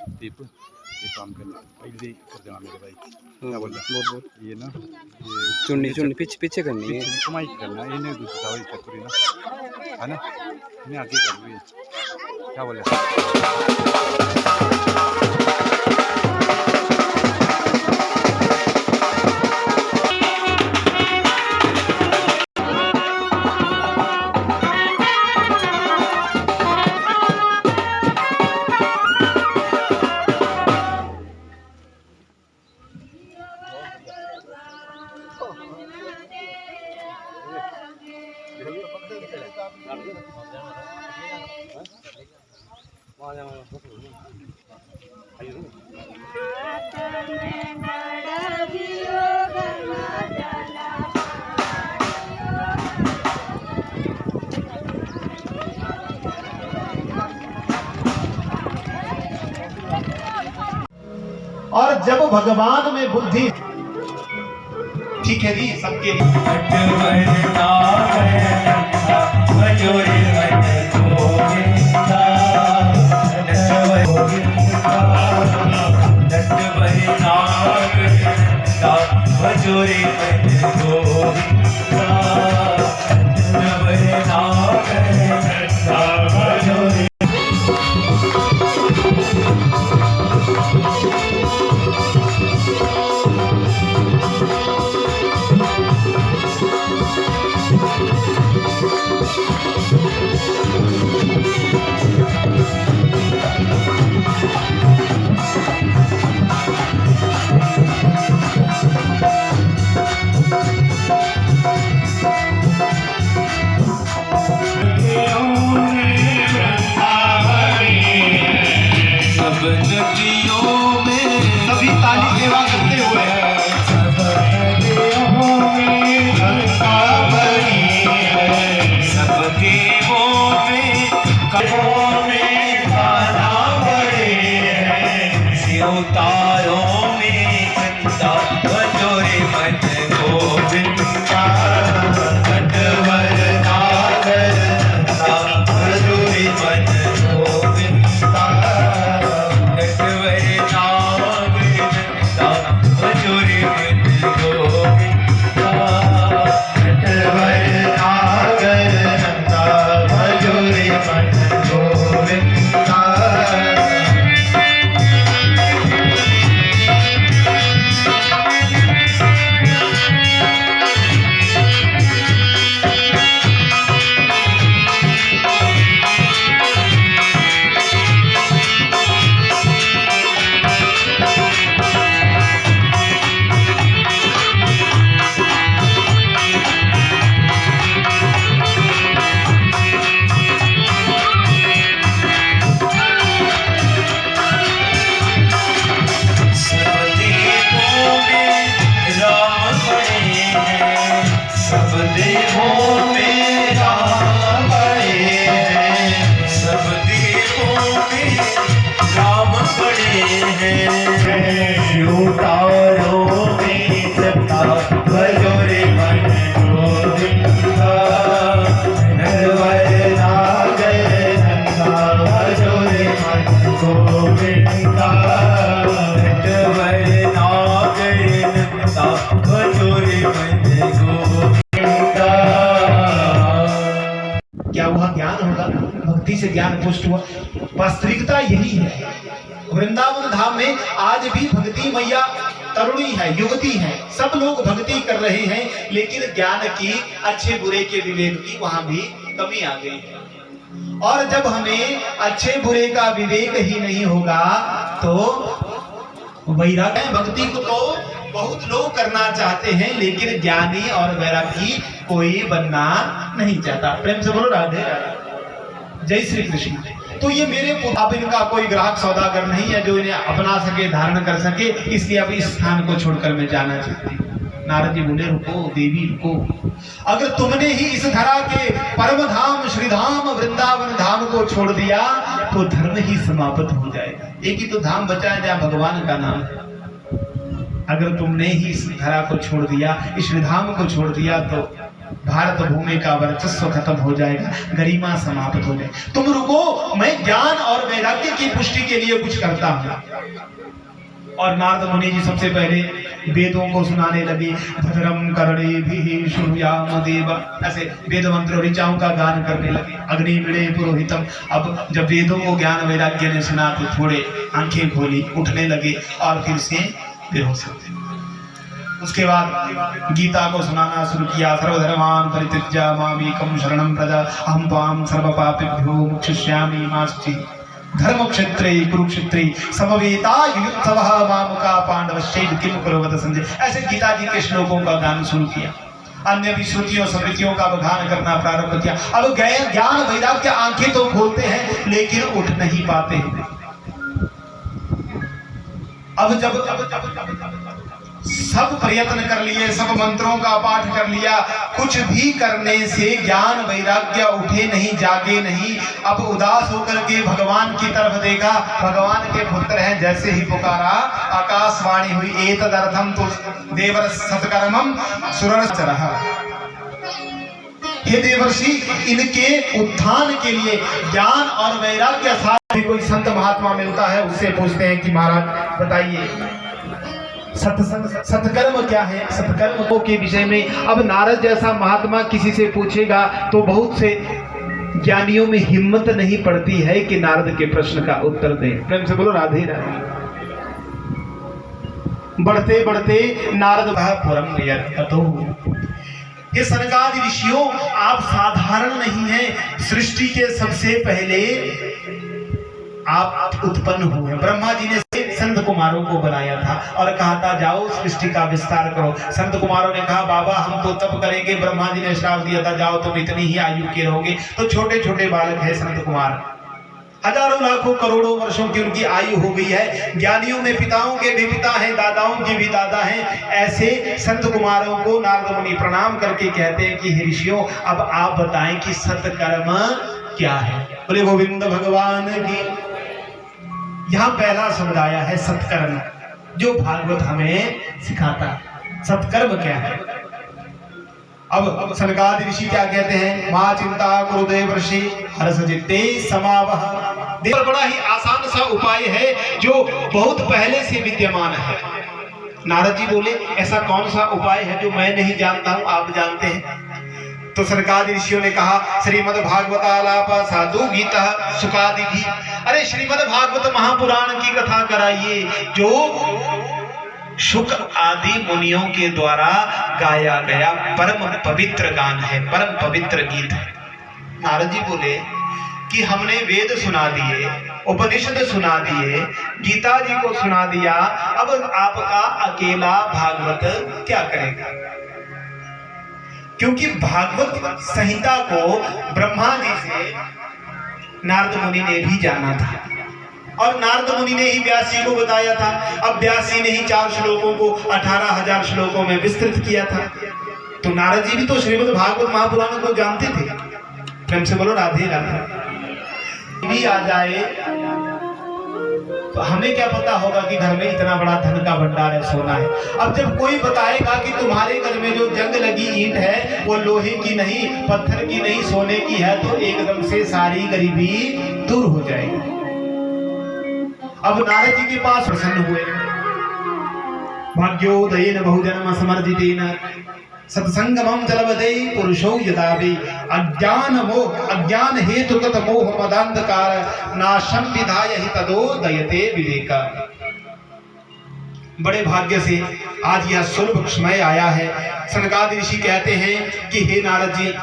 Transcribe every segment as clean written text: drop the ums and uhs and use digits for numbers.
दीप ये काम करना पहले कर देना मेरे भाई। क्या बोल रहा है ये ना ये चुन्नी पीछे पीछे करनी है, कमाई करना है इन्हें दूसरा वही चतुरी ना है ना, इन्हें आगे कर रही है। क्या बोल रहा है और जब भगवान में बुद्धि ठीक है जी सबके क्या वह ज्ञान होगा? भक्ति से ज्ञान पुष्ट हुआ। वास्तविकता यही है। वृंदावन धाम में आज भी भक्ति मैया तरुणी है, युवती है, सब लोग भक्ति कर रहे हैं, लेकिन ज्ञान की, अच्छे बुरे के विवेक की वहां भी कमी आ गई है। और जब हमें अच्छे बुरे का विवेक ही नहीं होगा तो वैराग्य भक्ति को तो बहुत लोग करना चाहते हैं, लेकिन ज्ञानी और वैरागी कोई बनना नहीं चाहता। प्रेम से बोलो राधे राधे, जय श्री कृष्ण। तो ये मेरे अब इनका कोई ग्राहक सौदागर नहीं है जो इन्हें अपना सके, धारण कर सके, इसलिए अब इस स्थान को छोड़कर मैं जाना चाहती हूँ। नारद जी बोले रुको देवी रुको, अगर तुमने ही इस धरा के परम धाम श्रीधाम वृंदावन धाम को छोड़ दिया तो धर्म ही समाप्त हो जाएगा। एक ही तो धाम बचा है जहाँ भगवान का नाम है। अगर तुमने ही इस धरा को छोड़ दिया, इस श्रीधाम को छोड़ दिया तो भारत भूमि का वर्चस्व खत्म हो जाएगा, गरिमा समाप्त हो जाए। तुम रुको, मैं ज्ञान और वैराग्य की पुष्टि के लिए कुछ करता हूं। और नारद मुनि जी सबसे पहले वेदों को सुनाने लगे। भद्रम कर्णेभिः शृणुयाम देव, ऐसे वेद मंत्र ऋचाओं का गान करने लगे। अग्नि मीणे पुरोहितम। अब जब वेदों को ज्ञान वैराग्य ने सुना तो थोड़े आंखें खोली, उठने लगे और फिर से बेहोश हो गए। उसके बाद गीता को सुनाना शुरू किया। सर्वधर्मान् परित्यज्य मामेकं शरणं व्रज अहं त्वां सर्वपापेभ्यो मोक्षयिष्यामि मा शुचिः। धर्म क्षेत्रे कुरुक्षेत्रे समवेता युद्धवः मामका पांडवश्चैव किम कुर्वत संजय। ऐसे गीता जी के श्लोकों का गान शुरू किया। अन्य भी श्रुतियों स्मृतियों का गान करना प्रारंभ किया। अब गए ज्ञान वैराग्य आंखें तो खोलते हैं लेकिन उठ नहीं पाते हैं। अब जब सब प्रयत्न कर लिए, सब मंत्रों का पाठ कर लिया, कुछ भी करने से ज्ञान वैराग्य उठे नहीं, जागे नहीं। अब उदास होकर के भगवान की तरफ देखा। भगवान के पुत्र हैं, जैसे ही पुकारा आकाशवाणी हुई, एतदर्थम तो देवर सत्कर्मम सुरनचरः। हे देवर्षि, इनके उत्थान के लिए ज्ञान और वैराग्य साथ कोई संत महात्मा मिलता है, उससे पूछते हैं कि महाराज बताइए सत्कर्म क्या है, सत्कर्म के विषय में। अब नारद जैसा महात्मा किसी से पूछेगा तो बहुत से ज्ञानियों में हिम्मत नहीं पड़ती है कि नारद के प्रश्न का उत्तर दें। प्रेम से बोलो राधे राधे। बढ़ते बढ़ते नारद पुरम यतो। ये सनकादि ऋषियों, आप साधारण नहीं हैं। सृष्टि के सबसे पहले आप उत्पन्न हुए। ब्रह्मा जी ने संत कुमारों को बनाया था और कहा था जाओ सृष्टि का विस्तार करो। संत कुमारों ने कहा बाबा हम तो तप करेंगे। ब्रह्मा जी ने श्राप दिया था जाओ तुम इतनी ही आयु के रहोगे। तो छोटे छोटे बालक है संत कुमार, हजारों लाखों करोड़ों वर्षों की उनकी आयु हो गई है। ज्ञानियों में पिताओं के भी पिता हैं, दादाओं के भी दादा हैं। ऐसे संत कुमारों को नारद मुनि प्रणाम करके कहते हैं कि हे ऋषियों, अब आप बताएं कि सत्कर्म क्या है। बोले गोविंद भगवान की। यहाँ पहला शब्द आया है सत्कर्म, जो भागवत हमें सिखाता है। सत्कर्म क्या है? अब सनकादि ऋषि क्या कहते हैं? माँ चिंता कुरु देवर्षि हर्ष जित्ते समावह। देवर बड़ा ही आसान सा उपाय है जो बहुत पहले से विद्यमान है। नारद जी बोले ऐसा कौन सा उपाय है जो मैं नहीं जानता हूं, आप जानते हैं? तो सनकादि ऋषियों ने कहा श्रीमद् भागवतालाप साधु गीता सुखादि भी। अरे श्रीमद् भागवत महापुराण की कथा कराइए, जो शुक आदि मुनियों के द्वारा गाया गया परम पवित्र गान है, परम पवित्र गीत है। नारद जी बोले कि हमने वेद सुना दिए, उपनिषद सुना दिए, गीता जी को सुना दिया, अब आपका अकेला भागवत क्या करेगा? क्योंकि भागवत संहिता को ब्रह्मा जी से नारद मुनि ने भी जाना था और नारद मुनि ने ही व्यास जी को बताया था। अब व्यास जी ने ही 4 श्लोकों को 18,000 श्लोकों में विस्तृत किया था। तो नारद जी भी तो श्रीमद् भागवत महापुराण को जानते थे। प्रेम से बोलो राधे राधे। भी आ जाए तो हमें क्या पता होगा कि घर में इतना बड़ा धन का भंडार है, सोना है। अब जब कोई बताएगा कि तुम्हारे घर में जो जंग लगी ईंट है वो लोहे की नहीं, पत्थर की नहीं, सोने की है, तो एकदम से सारी गरीबी दूर हो जाएगी। अब नारद जी के पास प्रसन्न हुए। भाग्योदयेन बहुजन्म समर्जितेन सत्संगमं जलवदे पुरुषो यदावे अज्ञान हेतु तत मोह मदांधकार नाशं विधाय हि तदोदयते विवेका। बड़े भाग्य से आज यह सुलभ समय आया है। सनकादि ऋषि कहते हैं कि हे नारद जी,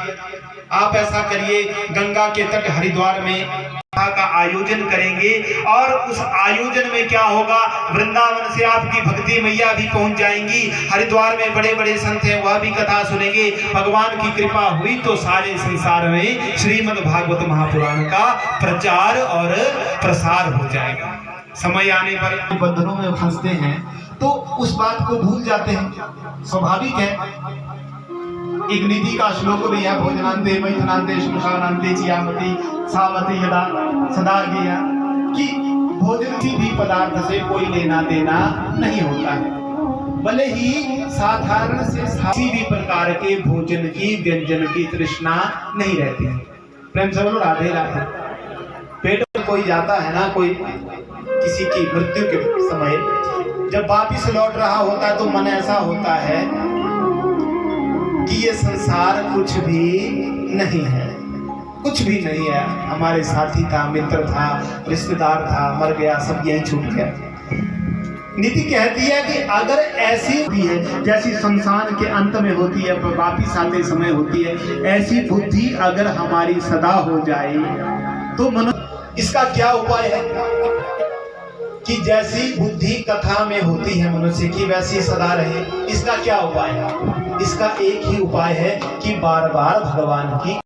आप ऐसा करिए, गंगा के तट हरिद्वार में का आयोजन करेंगे और उस आयोजन में क्या होगा, वृंदावन से आपकी भक्ति मैया भी पहुंच जाएंगी। हरिद्वार में बड़े बड़े संत हैं, वह भी कथा सुनेंगे। भगवान की कृपा हुई तो सारे संसार में श्रीमद् भागवत महापुराण का प्रचार और प्रसार हो जाएगा। समय आने पर बंधनों में फंसते हैं तो उस बात को भूल जाते हैं, स्वाभाविक है। एक नीति का श्लोक भी है, भोजनांते मैथुनांते श्मशानांते चियामति सामति यदा सदा गया, कि भोजन की भी पदार्थ से कोई लेना देना नहीं होता है। भले ही साधारण से किसी भी प्रकार के भोजन की व्यंजन की तृष्णा नहीं रहती है। प्रेम से बोलो राधे राधे। पेट में कोई जाता है ना, कोई किसी की मृत्यु के समय जब वापिस लौट रहा होता है तो मन ऐसा होता है कि ये संसार कुछ भी नहीं है, कुछ भी नहीं है। हमारे साथी था, मित्र था, रिश्तेदार था, मर गया, सब यही छूट गया। नीति कहती है कि अगर ऐसी भी है जैसी शमशान के अंत में होती है, वापिस आते समय होती है, ऐसी बुद्धि अगर हमारी सदा हो जाए तो मनुष्य, इसका क्या उपाय है कि जैसी बुद्धि कथा में होती है मनुष्य की वैसी सदा रहे? इसका क्या उपाय है? इसका एक ही उपाय है कि बार बार भगवान की